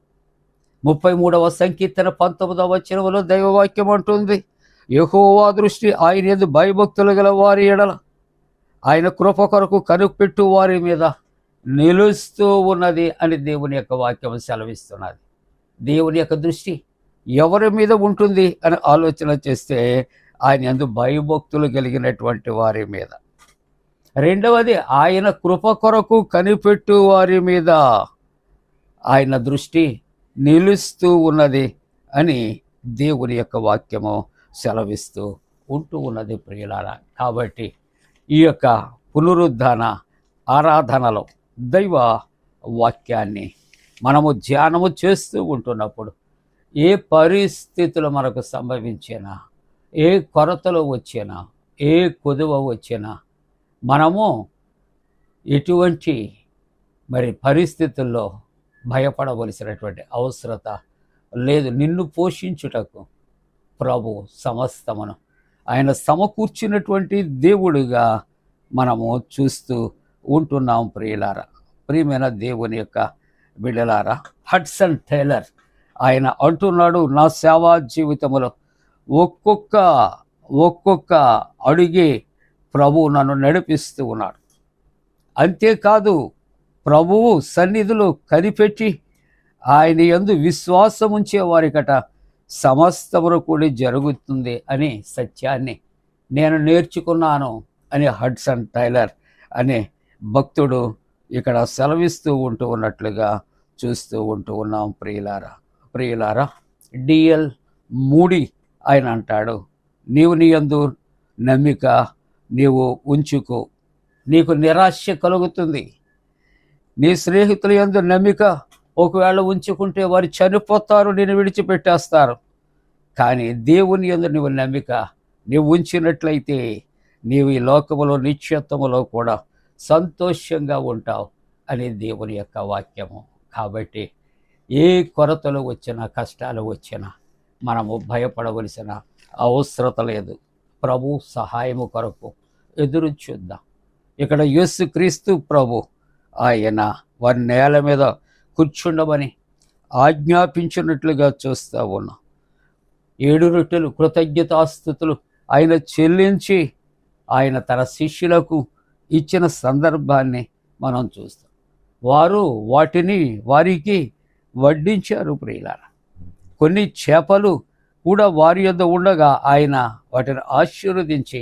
33వ సంకీర్తన 19వ వచనములో దైవవాక్యం అంటుంది, యెహోవా దృష్టి ఆయన యందు భయభక్తులు గల వారి ఎడల, ఆయన కృప కొరకు కనుపెట్టు వారి మీద నిలుస్తూ ఉన్నది అని దేవుని యొక్క వాక్యం సెలవిస్తున్నది. దేవుని యొక్క దృష్టి ఎవరి మీద ఉంటుంది అని ఆలోచన చేస్తే ఆయన యందు భయభక్తులు కలిగినటువంటి వారి మీద. రెండవది, ఆయన కృప కొరకు కనిపెట్టు వారి మీద ఆయన దృష్టి నిలుస్తూ ఉన్నది అని దేవుని యొక్క వాక్యము సెలవిస్తూ ఉంటూ ఉన్నది. ప్రియులారా, కాబట్టి ఈ యొక్క పునరుద్ధాన ఆరాధనలో దైవ వాక్యాన్ని మనము ధ్యానము చేస్తూ ఉంటున్నప్పుడు ఏ పరిస్థితులు మనకు సంభవించినా, ఏ కొరతలు వచ్చినా, ఏ కొదువ వచ్చినా, మనము ఎటువంటి పరిస్థితుల్లో భయపడవలసినటువంటి అవసరత లేదు. నిన్ను పోషించుటకు ప్రభు సమస్తమును ఆయన సమకూర్చినటువంటి దేవుడుగా మనము చూస్తూ ఉంటున్నాం. ప్రియమైన దేవుని యొక్క బిడ్డలారా, హడ్సన్ టైలర్ ఆయన అంటున్నాడు, నా సేవా జీవితంలో ఒక్కొక్క అడుగే ప్రభువు నన్ను నడిపిస్తూ ఉన్నాడు. అంతేకాదు, ప్రభువు సన్నిధిలో కనిపెట్టి ఆయన యందు విశ్వాసం ఉంచే వారికట సమస్తమును కూడి జరుగుతుంది అనే సత్యాన్ని నేను నేర్చుకున్నాను అని హడ్సన్ టైలర్ అనే భక్తుడు ఇక్కడ సెలవిస్తూ ఉంటూ ఉన్నట్లుగా చూస్తూ ఉంటూ ఉన్నాం. ప్రియులారా, డిఎల్ మూడీ ఆయన అంటాడు, నీవు నీ యందు నమ్మిక నీవు ఉంచుకో, నీకు నిరాశ కలుగుతుంది. నీ స్నేహితుల యందు నమ్మిక ఒకవేళ ఉంచుకుంటే వారు చనిపోతారు, నేను విడిచిపెట్టేస్తారు. కానీ దేవుని యందు నువ్వు నమ్మిక నీవు ఉంచినట్లయితే నీవు ఈ లోకములో నిత్యత్వములో కూడా సంతోషంగా ఉంటావు అని దేవుని యొక్క వాక్యము. కాబట్టి ఏ కొరతలు వచ్చినా, కష్టాలు వచ్చినా మనము భయపడవలసిన అవసరత లేదు. ప్రభు సహాయము కొరకు ఎదురు చూద్దాం. ఇక్కడ యేసుక్రీస్తు ప్రభు ఆయన వారి నేల మీద కూర్చుండమని ఆజ్ఞాపించినట్లుగా చూస్తూ ఉన్నాం. 7 రొట్టెలు కృతజ్ఞతాస్తుతులు ఆయన చెల్లించి ఆయన తన శిష్యులకు ఇచ్చిన సందర్భాన్ని మనం చూస్తాం. వారు వాటిని వారికి వడ్డించారు. ప్రియులారా, కొన్ని చేపలు కూడా వారి యొద్ద ఉండగా ఆయన వాటిని ఆశీర్వదించి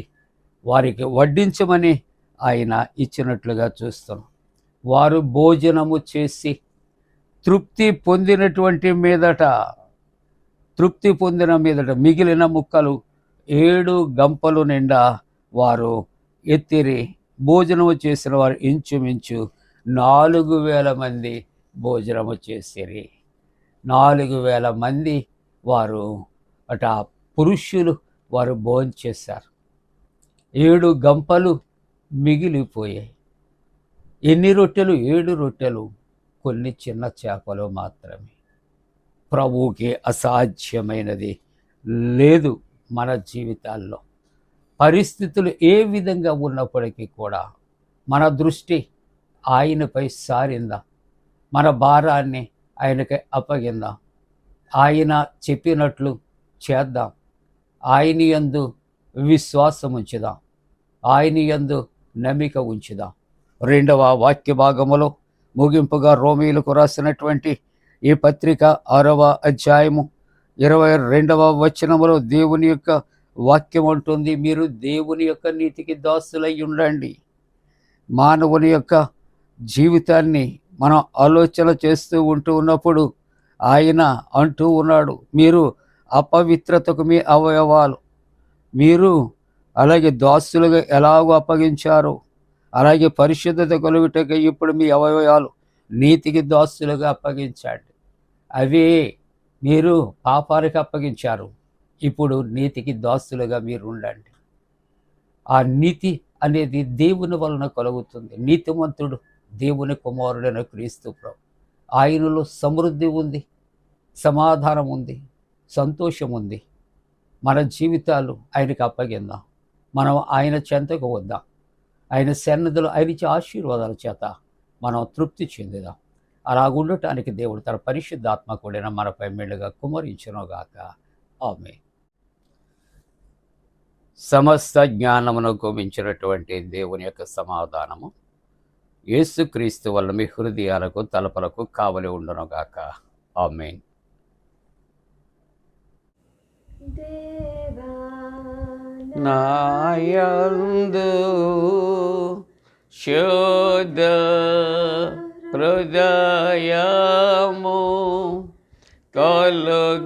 వారికి వడ్డించమని ఆయన ఇచ్చినట్లుగా చూస్తున్నాం. వారు భోజనము చేసి తృప్తి పొందిన మీదట మిగిలిన ముక్కలు 7 గంపలు నిండా వారు ఎత్తిరి. భోజనము చేసిన వారు ఇంచుమించు 4,000 మంది భోజనము చేసిరి. 4,000 మంది వారు పురుషులు వారు భోంచేశారు. 7 గంపలు మిగిలిపోయాయి. ఎన్ని రొట్టెలు? 7 రొట్టెలు, కొన్ని చిన్న చేపలు మాత్రమే. ప్రభువుకి అసాధ్యమైనది లేదు. మన జీవితాల్లో పరిస్థితులు ఏ విధంగా ఉన్నప్పటికీ కూడా మన దృష్టి ఆయనపై సారిందా, మన భారాన్ని ఆయనకై అప్పగిందాం. ఆయన చెప్పినట్లు చేద్దాం. ఆయన యందు విశ్వాసం ఉంచుదాం. ఆయన యందు నమ్మిక ఉంచుదాం. 2వ వాక్య భాగములో ముగింపుగా రోమీయులకు రాసినటువంటి ఈ పత్రిక 6వ అధ్యాయము 22వ వచనములో దేవుని యొక్క వాక్యం అంటుంది, మీరు దేవుని యొక్క నీతికి దాసులై ఉండండి. మానవుని యొక్క జీవితాన్ని మనం ఆలోచన చేస్తూ ఉన్నప్పుడు ఆయన అంటూ ఉన్నాడు, మీరు అపవిత్రతకు మీ అవయవాలు మీరు అలాగే దాసులుగా ఎలాగో అప్పగించారు, అలాగే పరిశుద్ధత కలుగుటకు ఇప్పుడు మీ అవయవాలు నీతికి దాసులుగా అప్పగించండి. అవే మీరు పాపానికి అప్పగించారు, ఇప్పుడు నీతికి దాసులుగా మీరు ఉండండి. ఆ నీతి అనేది దేవుని వలన కలుగుతుంది. నీతిమంతుడు దేవుని కుమారుడైన క్రీస్తు ప్రభు. ఆయనలో సమృద్ధి ఉంది, సమాధానం ఉంది, సంతోషం ఉంది. మన జీవితాలు ఆయనకి అప్పగిందాం. మనం ఆయన చెంతకు వద్దాం. ఆయన సన్నిధిలో ఆయన ఇచ్చే ఆశీర్వాదాల చేత మనం తృప్తి చెందుదాం. అలాగుండటానికి దేవుడు తన పరిశుద్ధాత్మ కూడిన మనపై మేలుగా కుమరించునుగాక. ఆమేన్. సమస్త జ్ఞానమునకు మించినటువంటి దేవుని యొక్క సమాధానము యేసుక్రీస్తు వల్ల మీ హృదయాలకు తలపలకు కావలి ఉండునుగాక. ఆమేన్. నాయందు శుద్ధ హృదయము కలుగచేయుము,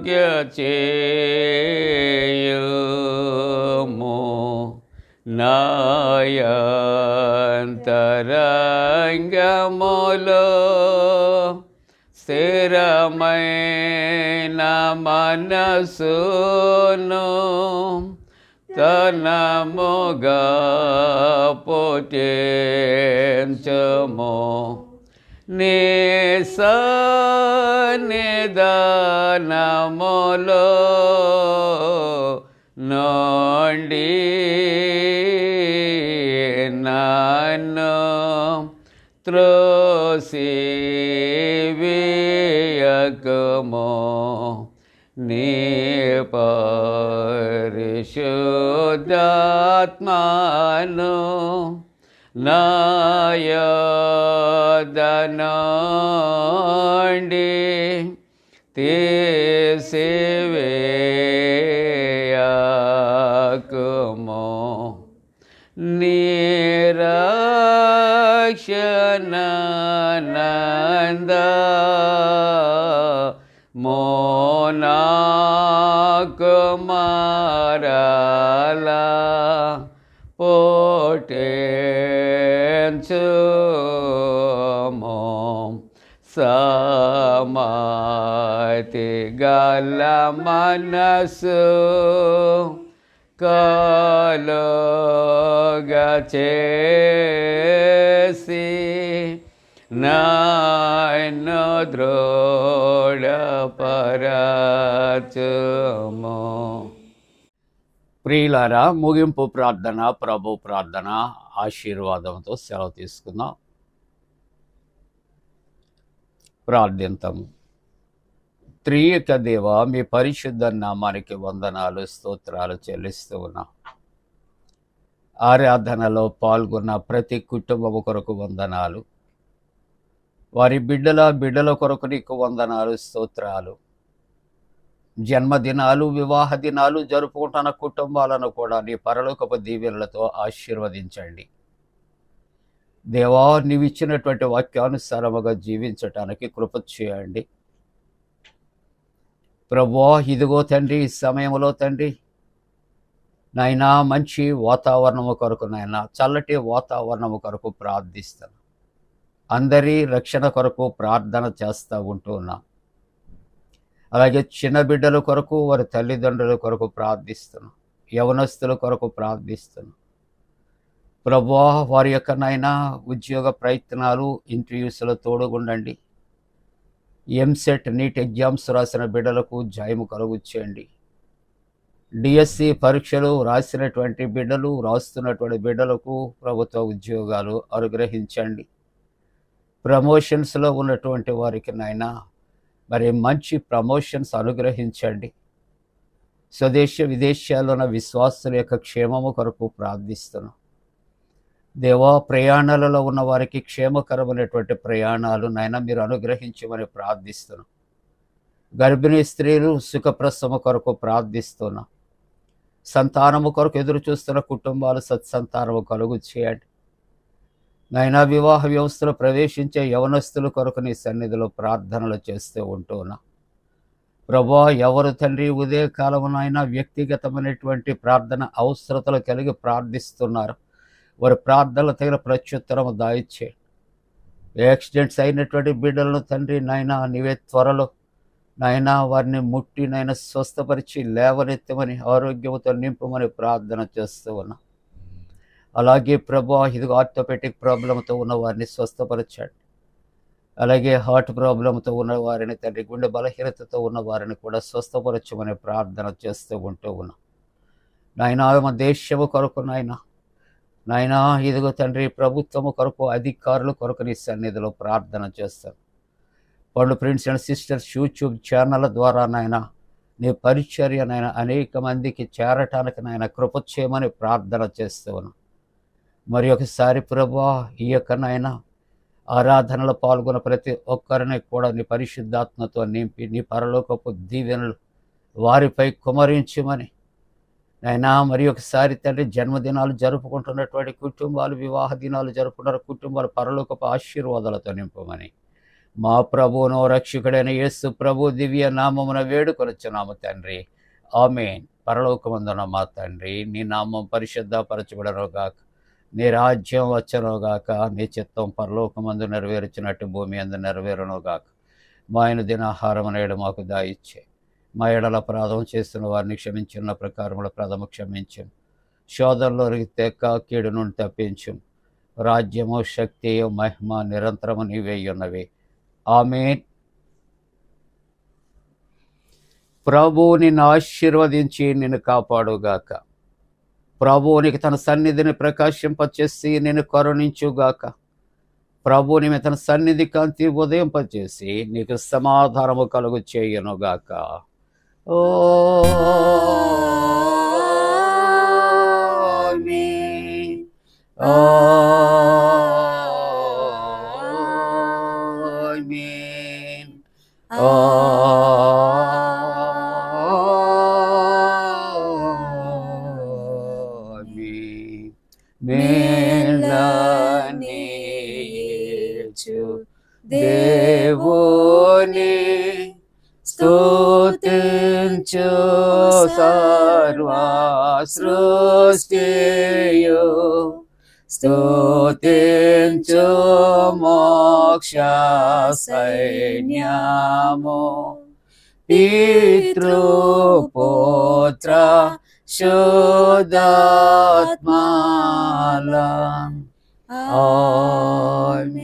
నాయంతరంగములో స్థిరమైన మనసును తనముగా పుట్టించుము, నీ సన్నిధానములో నుండి నన్ను త్రోసివేయకుము, నీ పరిశుద్ధాత్మను నా యొద్ద నుండి తీసివేయకుము, నిరక్షణానంద మోనాకు మరలా పుట్టించుము, సమాధి గల మనసు కలుగచేసి నన్ను దృఢపరచుము. ప్రియులారా, ముగింపు ప్రార్థన, ప్రభు ప్రార్థన ఆశీర్వాదంతో సెలవు తీసుకుందాం. ప్రార్థింతము. త్రియేక దేవ, మీ పరిశుద్ధ నామానికి వందనాలు, స్తోత్రాలు చెల్లిస్తూ ఉన్నాం. ఆరాధనలో పాల్గొన్న ప్రతి కుటుంబం కొరకు వందనాలు, వారి బిడ్డల కొరకు నీకు వందనాలు, స్తోత్రాలు. జన్మదినాలు, వివాహ దినాలు జరుపుకుంటున్న కుటుంబాలను కూడా నీ పరలోకపు దీవెనలతో ఆశీర్వదించండి. దేవా, నీవిచ్చినటువంటి వాక్యానుసారముగా జీవించటానికి కృప చేయండి. ప్రభువా, ఇదిగో తండ్రి, ఈ సమయంలో తండ్రి నాయనా మంచి వాతావరణము కొరకు, నాయన చల్లటి వాతావరణము కొరకు ప్రార్థిస్తాను. అందరి రక్షణ కొరకు ప్రార్థన చేస్తూ ఉంటూ ఉన్నాం. అలాగే చిన్న బిడ్డల కొరకు, వారి తల్లిదండ్రుల కొరకు ప్రార్థిస్తున్నాం. యవనస్తుల కొరకు ప్రార్థిస్తున్నాం. ప్రభువా, వారి యొక్క నాయన ఉద్యోగ ప్రయత్నాలు, ఇంటర్వ్యూస్లో తోడుగుండండి. ఎంసెట్, నీట్ ఎగ్జామ్స్ రాసిన బిడ్డలకు జయము కలుగుచేయండి. డిఎస్సి పరీక్షలు రాసినటువంటి బిడ్డలు, రాస్తున్నటువంటి బిడ్డలకు ప్రభుత్వ ఉద్యోగాలు అనుగ్రహించండి. ప్రమోషన్స్లో ఉన్నటువంటి వారికి నాయన మరి మంచి ప్రమోషన్స్ అనుగ్రహించండి. స్వదేశ విదేశాల్లో ఉన్న విశ్వాసుల యొక్క క్షేమము కొరకు ప్రార్థిస్తున్నాం. దేవా, ప్రయాణాలలో ఉన్న వారికి క్షేమకరమైనటువంటి ప్రయాణాలు నాయన మీరు అనుగ్రహించమని ప్రార్థిస్తున్నాం. గర్భిణీ స్త్రీలు సుఖప్రసవ కొరకు ప్రార్థిస్తున్నాం. సంతానము కొరకు ఎదురు చూస్తున్న కుటుంబాలు సత్సంతానము కలుగు చేయండి. నైనా వివాహ వ్యవస్థలో ప్రవేశించే యవనస్తుల కొరకు నీ సన్నిధిలో ప్రార్థనలు చేస్తూ ఉంటున్నా. ప్రభా, ఎవరు తండ్రి ఉదయకాలమునైనా వ్యక్తిగతమైనటువంటి ప్రార్థన అవసరతలు కలిగి ప్రార్థిస్తున్నారు, వారి ప్రార్థనలు తగిన ప్రత్యుత్తరము దాయిచ్చేయండి. యాక్సిడెంట్స్ అయినటువంటి బిడ్డలను తండ్రి నాయనా నీవే త్వరలో నాయనా వారిని ముట్టి నాయన స్వస్థపరిచి లేవనెత్తమని ఆరోగ్యంతో నింపమని ప్రార్థన చేస్తూ ఉన్నా. అలాగే ప్రభా, ఇదిగో ఆర్థోపెటిక్ ప్రాబ్లంతో ఉన్న వారిని స్వస్థపరచండి. అలాగే హార్ట్ ప్రాబ్లంతో ఉన్న వారిని తండ్రి, గుండె బలహీనతతో ఉన్న వారిని కూడా స్వస్థపరచమని ప్రార్థన చేస్తూ ఉంటూ ఉన్నాం. నాయనా మా దేశము కొరకు నాయనా ఇదిగో తండ్రి ప్రభుత్వము కొరకు, అధికారుల కొరకు నీ సన్నిధిలో ప్రార్థన చేస్తాను. పండు ఫ్రెండ్స్ అండ్ సిస్టర్స్ యూట్యూబ్ ఛానళ్ళ ద్వారా నాయన నీ పరిచర్య నాయన అనేక మందికి చేరటానికి నాయన కృప చేయమని ప్రార్థన చేస్తూ ఉన్నాం. మరి ఒకసారి ప్రభా, ఈ యొక్క నాయన ఆరాధనలో పాల్గొన్న ప్రతి ఒక్కరిని కూడా నీ పరిశుద్ధాత్మతో నింపి నీ పరలోకపు దీవెనలు వారిపై కుమరించమని నాయనా, మరి ఒకసారి తండ్రి జన్మదినాలు జరుపుకుంటున్నటువంటి కుటుంబాలు, వివాహ దినాలు జరుపుకున్న కుటుంబాలు పరలోకపు ఆశీర్వాదాలతో నింపమని మా ప్రభువును రక్షకుడైన యేసు ప్రభు దివ్య నామమున వేడుకొనుచున్నాము తండ్రి. ఆమేన్. పరలోకమందున మా తండ్రి, నీ నామం పరిశుద్ధపరచబడనుగాక, నీ రాజ్యం వచ్చనుగాక, నీ చిత్తం పరలోకమందు నెరవేర్చినట్టు భూమి అందు నెరవేరునుగాక. మా ఆయన దినాహారం నేడు మాకు దాయిచ్చే, మా ఎడల అపరాధం చేస్తున్న వారిని క్షమించిన ప్రకారముల ప్రథమ క్షమించం, శోధనలో తెక్క కీడు నుండి తప్పించం. రాజ్యము, శక్తియు, మహిమ నిరంతరము నీవే ఉన్నవి. ఆమేన్. ప్రభువు నిన్ను ఆశీర్వదించి నిన్ను కాపాడుగాక. ప్రభువు నీకు తన సన్నిధిని ప్రకాశింపచేసి నిన్ను కరుణించుగాక. ప్రభువు నీ తన సన్నిధి కాంతి ఉదయింపచేసి నీకు సమాధానము కలుగు చేయునుగాక. ఆమేన్. ఆమేన్. ఆమేన్. మేలనేచు దేవుని స్తుతించు సర్వ సృష్టియు, స్తుతించు మోక్ష సైన్యము, పితృపుత్ర శుద్ధాత్మల. ఆమేన్.